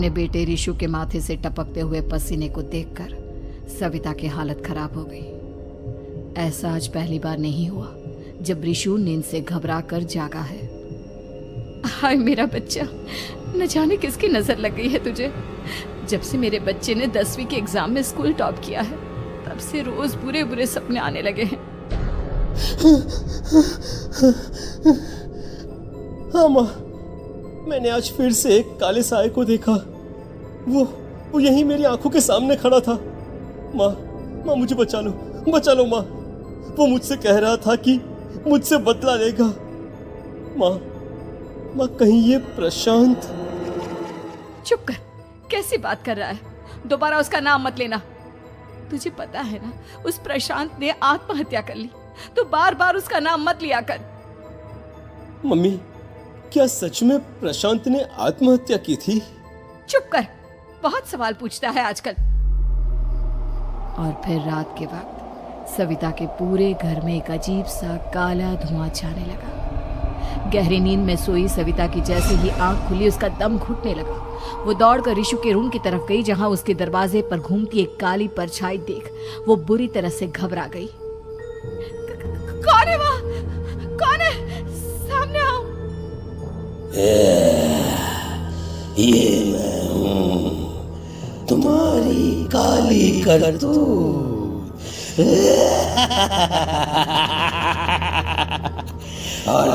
अपने बेटे रिशु के माथे से टपकते हुए पसीने को देखकर सविता की हालत खराब हो गई। ऐसा आज पहली बार नहीं हुआ जब रिशु नींद से घबरा कर जागा है। हाय मेरा बच्चा, न जाने किसकी नजर लग गई है तुझे। जब से मेरे बच्चे ने 10वीं के एग्जाम में स्कूल टॉप किया है तब से रोज बुरे बुरे सपने आने लगे हैं। हाँ माँ, मैंने आज फिर से एक काले साए को देखा। वो यहीं मेरी आंखों के सामने खड़ा था। माँ मुझे बचा लो माँ। वो मुझसे कह रहा था कि मुझसे बदला लेगा। माँ कहीं ये प्रशांत। चुप कर, कैसी बात कर रहा है? दोबारा उसका नाम मत लेना। तुझे पता है ना उस प्रशांत ने आत्महत्या कर ली, तो बार बार उसका नाम मत लिया कर। मम्मी, क्या सच में प्रशांत ने आत्महत्या की थी? चुप कर, बहुत सवाल पूछता है आजकल। और फिर रात के वक्त सविता के पूरे घर में एक अजीब सा काला धुआं छाने लगा। गहरी नींद में सोई सविता की जैसे ही आंख खुली उसका दम घुटने लगा। वो दौड़कर रिशु के रूम की तरफ गई जहां उसके दरवाजे पर घूमती एक काली परछाई देख वो बुरी तरह से घबरा गई। कौन है वहां? कौन है? सामने आओ। ये मैं हूँ, तुम्हारी काली करतूत। और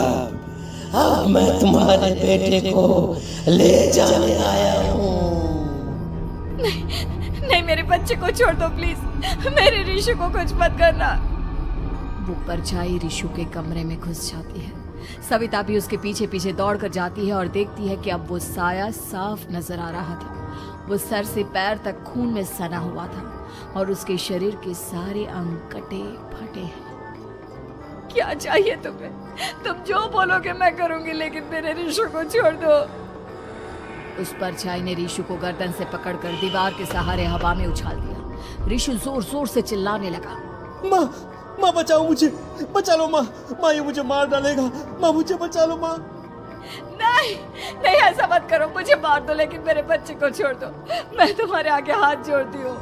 अब मैं तुम्हारे बेटे को ले जाने आया हूँ। नहीं, मेरे बच्चे को छोड़ दो प्लीज। मेरे रिशु को कुछ मत करना। वो परछाई रिशु के कमरे में घुस जाती है। सविता भी उसके पीछे पीछे दौड़कर जाती है और देखती है कि अब वो साया साफ नजर आ रहा था। वो सर से पैर तक खून में सना हुआ था और उसके शरीर के सारे अंग कटे फटे हैं। क्या चाहिए तुम्हें? तुम जो बोलोगे मैं करूंगी, लेकिन मेरे रिशु को छोड़ दो। उस परछाई ने रिशु को गर्दन से पकड़कर दीवार के सहारे हवा में उछाल दिया। रिशु जोर जोर से चिल्लाने लगा। माँ बचाओ मुझे, बचा लो माँ। ये मुझे मार डालेगा। माँ मुझे बचा लो माँ। नहीं ऐसा मत करो। मुझे मार दो लेकिन मेरे बच्चे को छोड़ दो। मैं तुम्हारे आगे हाथ जोड़ती हूँ।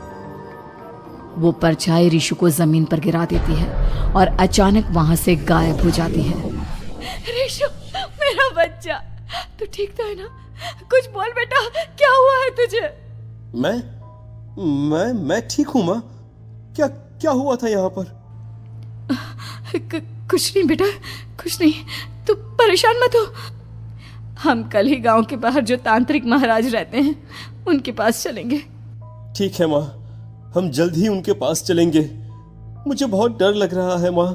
वो परछाई रिशु को जमीन पर गिरा देती है और अचानक वहां से गायब हो जाती है। रिशु, मेरा बच्चा, तू ठीक तो है ना? कुछ बोल बेटा, क्या हुआ है तुझे? मैं ठीक हूँ माँ। क्या हुआ था यहाँ पर? कुछ नहीं बेटा, कुछ नहीं। तू परेशान मत हो। हम कल ही गांव के बाहर जो तांत्रिक महाराज रहते हैं उनके पास चलेंगे। ठीक है माँ, हम जल्द ही उनके पास चलेंगे। मुझे बहुत डर लग रहा है माँ।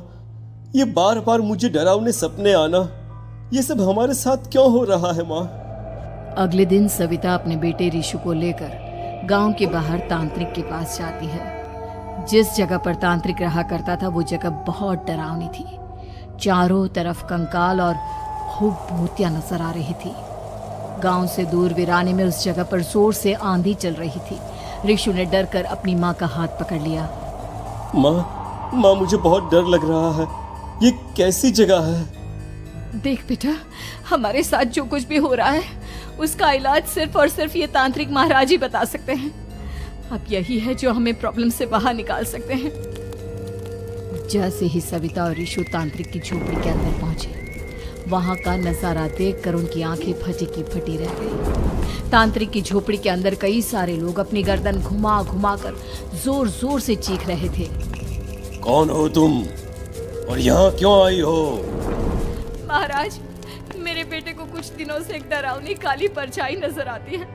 ये बार बार मुझे डरावने सपने आना, ये सब हमारे साथ क्यों हो रहा है माँ? अगले दिन सविता अपने बेटे रिशु को लेकर गांव के बाहर तांत्रिक के पास जाती है। जिस जगह पर तांत्रिक रहा करता था वो जगह बहुत डरावनी थी। चारों तरफ कंकाल और खूब भूतियां नजर आ रही थी। गांव से दूर वीराने में उस जगह पर जोर से आंधी चल रही थी। रिशु ने डर कर अपनी माँ का हाथ पकड़ लिया। माँ मुझे बहुत डर लग रहा है। ये कैसी जगह है? देख बेटा, हमारे साथ जो कुछ भी हो रहा है उसका इलाज सिर्फ और सिर्फ ये तांत्रिक महाराज ही बता सकते हैं। अब यही है जो हमें प्रॉब्लम से बाहर निकाल सकते हैं। जैसे ही सविता और रिशु तांत्रिक की झोपड़ी के अंदर पहुंचे, वहां का नजारा देखकर उनकी आंखें फटी की फटी रह गई। तांत्रिक की झोपड़ी के अंदर कई सारे लोग अपनी गर्दन घुमा घुमा कर जोर जोर से चीख रहे थे। कौन हो तुम और यहाँ क्यों आई हो? महाराज, मेरे बेटे को कुछ दिनों से एक डरावनी काली परछाई नजर आती है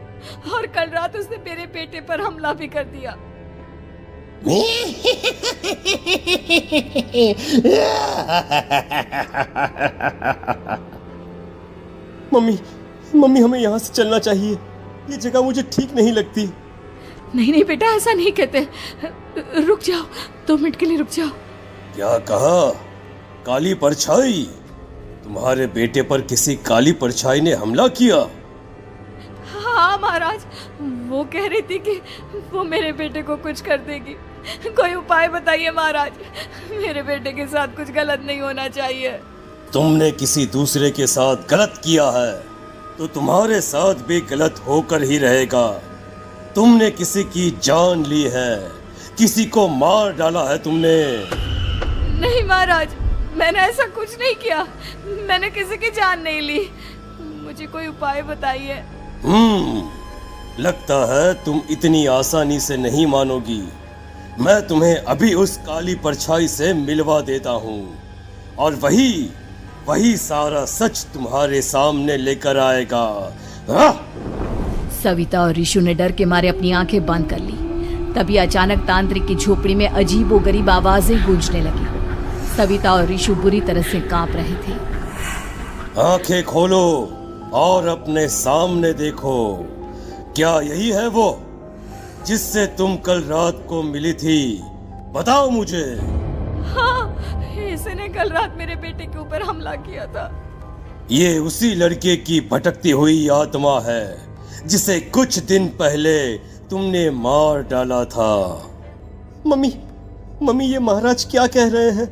और कल रात उसने मेरे बेटे पर हमला भी कर दिया। मम्मी हमें यहाँ से चलना चाहिए। ये जगह मुझे ठीक नहीं लगती। नहीं बेटा, ऐसा नहीं कहते। रुक जाओ, 2 मिनट के लिए रुक जाओ। क्या कहा? काली परछाई? तुम्हारे बेटे पर किसी काली परछाई ने हमला किया? हाँ महाराज, वो कह रही थी कि वो मेरे बेटे को कुछ कर देगी। कोई उपाय बताइए महाराज, मेरे बेटे के साथ कुछ गलत नहीं होना चाहिए। तुमने किसी दूसरे के साथ गलत किया है। तो तुम्हारे साथ भी गलत होकर ही रहेगा। तुमने किसी की जान ली है, किसी को मार डाला है तुमने। नहीं महाराज, मैंने ऐसा कुछ नहीं किया। मैंने किसी की जान नहीं ली। मुझे कोई उपाय बताइए। लगता है तुम इतनी आसानी से नहीं मानोगी। मैं तुम्हें अभी उस काली परछाई से मिलवा देता हूँ और वही सारा सच तुम्हारे सामने लेकर आएगा। हाँ? सविता और ऋषु ने डर के मारे अपनी आंखें बंद कर ली। तभी अचानक तांत्रिक की झोपड़ी में अजीबोगरीब आवाजें गूंजने लगी। सविता और ऋषु बुरी तरह से कांप रहे थे। आंखें खोलो और अपने सामने देखो। क्या यही है वो जिससे तुम कल रात को मिली थी? बताओ मुझे। हाँ, इसने कल रात मेरे बेटे के ऊपर हमला किया था। ये उसी लड़के की भटकती हुई आत्मा है जिसे कुछ दिन पहले तुमने मार डाला था। मम्मी ये महाराज क्या कह रहे हैं?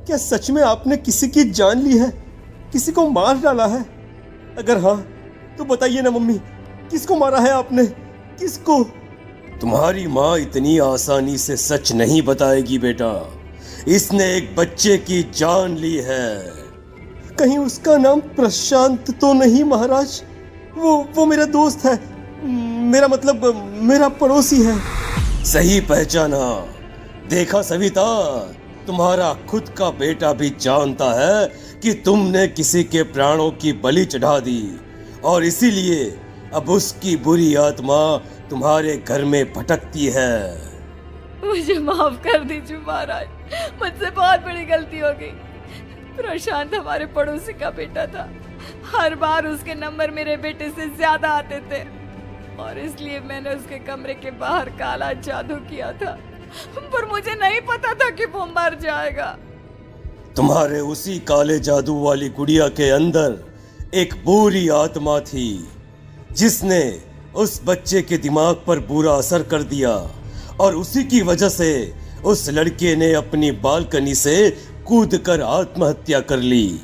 क्या सच में आपने किसी की जान ली है, किसी को मार डाला है? अगर हाँ तो बताइए ना मम्मी, किसको मारा है आपने? किसको? तुम्हारी माँ इतनी आसानी से सच नहीं बताएगी बेटा। इसने एक बच्चे की जान ली है। कहीं उसका नाम प्रशांत तो नहीं महाराज? वो मेरा दोस्त है, मेरा मतलब मेरा पड़ोसी है। सही पहचाना। देखा सविता, तुम्हारा खुद का बेटा भी जानता है कि तुमने किसी के प्राणों की बलि चढ़ा दी और इसीलिए अब उसकी बुरी आत्मा तुम्हारे घर में भटकती है। मुझे माफ कर दीजिए महाराज, मुझसे बहुत बड़ी गलती हो गई। प्रशांत हमारे पड़ोसी का बेटा था। हर बार उसके नंबर मेरे बेटे से ज्यादा आते थे और इसलिए मैंने उसके कमरे के बाहर काला जादू किया था, पर मुझे नहीं पता था कि वो मर जाएगा। तुम्हारे उसी काले जादू वाली गुड़िया के अंदर एक बुरी आत्मा थी जिसने उस बच्चे के दिमाग पर बुरा असर कर दिया और उसी की वजह से उस लड़के ने अपनी बालकनी से कूदकर आत्महत्या कर ली।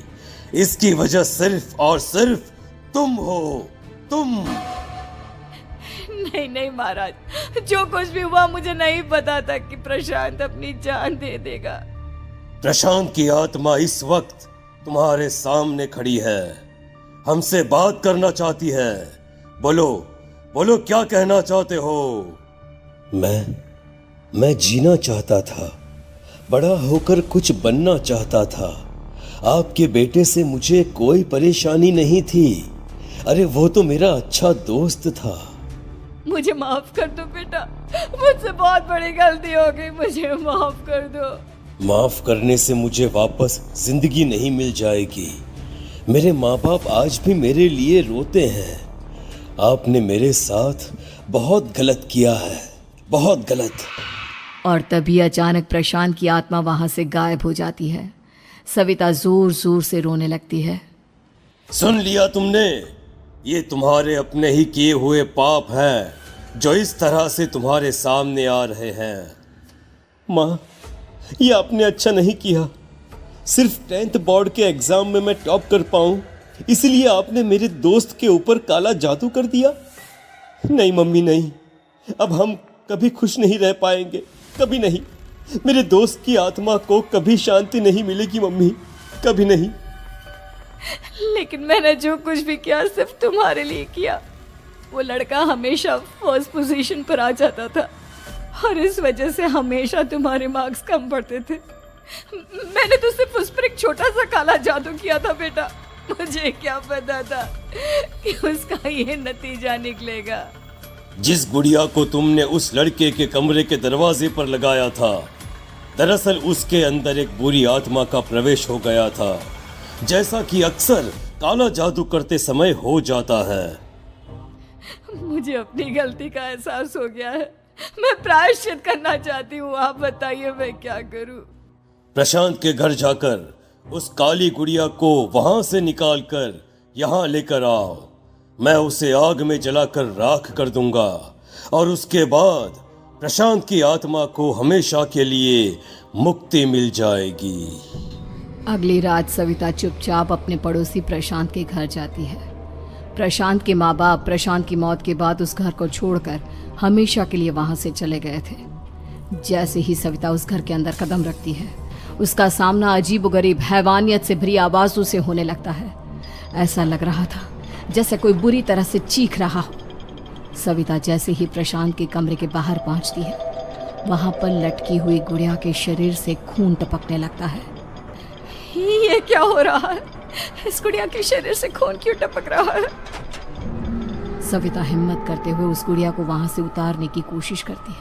इसकी वजह सिर्फ और सिर्फ तुम हो, तुम। नहीं महाराज, जो कुछ भी हुआ मुझे नहीं पता था कि प्रशांत अपनी जान दे देगा। प्रशांत की आत्मा इस वक्त तुम्हारे सामने खड़ी है, हमसे बात करना चाहती है। बोलो क्या कहना चाहते हो? मैं जीना चाहता था, बड़ा होकर कुछ बनना चाहता था। आपके बेटे से मुझे कोई परेशानी नहीं थी। अरे वो तो मेरा अच्छा दोस्त था। मुझे माफ कर दो बेटा, मुझसे बहुत बड़ी गलती हो गई, मुझे माफ कर दो। माफ करने से मुझे वापस जिंदगी नहीं मिल जाएगी। मेरे माँ बाप आज भी मेरे लिए रोते हैं। आपने मेरे साथ बहुत गलत किया है, बहुत गलत। और तभी अचानक प्रशांत की आत्मा वहां से गायब हो जाती है। सविता जोर जोर से रोने लगती है। सुन लिया तुमने? ये तुम्हारे अपने ही किए हुए पाप हैं जो इस तरह से तुम्हारे सामने आ रहे हैं। माँ, ये आपने अच्छा नहीं किया। सिर्फ 10th बोर्ड के एग्जाम में मैं टॉप कर पाऊं, इसलिए आपने मेरे दोस्त के ऊपर काला जादू कर दिया। नहीं मम्मी नहीं, अब हम कभी खुश नहीं रह पाएंगे, कभी नहीं। मेरे दोस्त की आत्मा को कभी शांति नहीं मिलेगी मम्मी, कभी नहीं। लेकिन मैंने जो कुछ भी किया सिर्फ तुम्हारे लिए किया। वो लड़का हमेशा फर्स्ट पोजीशन पर आ जाता था और इस वजह से हमेशा तुम्हारे मार्क्स कम पड़ते थे। मैंने तो सिर्फ उस पर एक छोटा सा काला जादू किया था बेटा। मुझे क्या पता था कि उसका ये नतीजा निकलेगा। जिस गुड़िया को तुमने उस लड़के के कमरे के दरवाजे पर लगाया था, दरअसल उसके अंदर एक बुरी आत्मा का प्रवेश हो गया था, जैसा कि अक्सर काला जादू करते समय हो जाता है। मुझे अपनी गलती का एहसास हो गया है। मैं प्रायश्चित करना चाहती हूँ, आप बताइए मैं क्या करूँ? प्रशांत के घर जाकर उस काली गुड़िया को वहां से निकालकर यहाँ लेकर आओ। मैं उसे आग में जलाकर राख कर दूंगा और उसके बाद प्रशांत की आत्मा को हमेशा के लिए मुक्ति मिल जाएगी। अगली रात सविता चुपचाप अपने पड़ोसी प्रशांत के घर जाती है। प्रशांत के माँ बाप प्रशांत की मौत के बाद उस घर को छोड़कर हमेशा के लिए वहां से चले गए थे। जैसे ही सविता उस घर के अंदर कदम रखती है, उसका सामना अजीबोगरीब हैवानियत से भरी आवाजों से होने लगता है। ऐसा लग रहा था जैसे कोई बुरी तरह से चीख रहा हो। सविता जैसे ही प्रशांत के कमरे के बाहर पहुंचती है, वहां पर लटकी हुई गुड़िया के शरीर से खून टपकने लगता है। ये क्या हो रहा है? इस गुड़िया के शरीर से खून क्यों टपक रहा है? सविता हिम्मत करते हुए उस गुड़िया को वहां से उतारने की कोशिश करती है,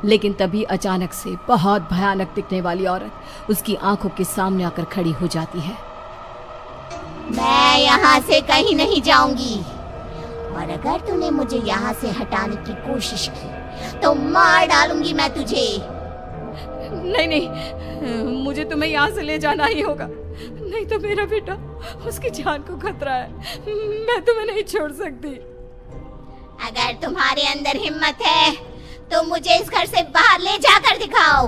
लेकिन तभी अचानक से बहुत भयानक दिखने वाली औरत उसकी आंखों के सामने आकर खड़ी हो जाती है। मैं यहाँ से कहीं नहीं जाऊंगी, और अगर तूने मुझे यहाँ से हटाने की कोशिश की तो मार डालूंगी मैं तुझे। नहीं नहीं, मुझे तुम्हें यहाँ से ले जाना ही होगा, नहीं तो मेरा बेटा, उसकी जान को खतरा है। मैं तुम्हें नहीं छोड़ सकती। अगर तुम्हारे अंदर हिम्मत है तो मुझे इस घर से बाहर ले जाकर दिखाओ।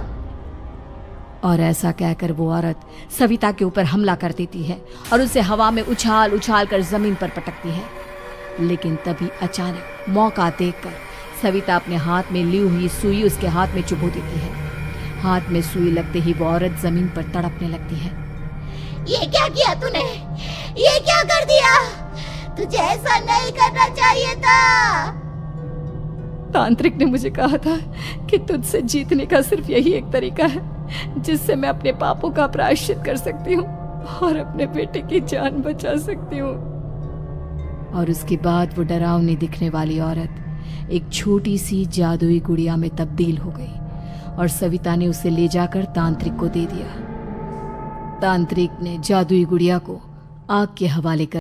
और ऐसा कहकर वो औरत सविता के ऊपर हमला कर देती है और उसे हवा में उछाल उछाल कर जमीन पर पटकती है। लेकिन तभी अचानक मौका देखकर सविता अपने हाथ में ली हुई सुई उसके हाथ में चुभो देती है। हाथ में सुई लगते ही वो औरत जमीन पर तड़पने लगती है। ये क्या किया तूने? ये क्या कर दिया? तुझे ऐसा नहीं करना चाहिए था। तांत्रिक ने मुझे कहा था कि तुझसे जीतने का सिर्फ यही एक तरीका है जिससे मैं अपने पापों का प्रायश्चित कर सकती हूँ और अपने बेटे की जान बचा सकती हूँ। और उसके बाद वो डरावनी दिखने वाली औरत एक छोटी सी जादुई गुड़िया में तब्दील हो गई और सविता ने उसे ले जाकर तांत्रिक को दे दिया। तांत्रिक ने जादुई गुड़िया को आग के हवाले कर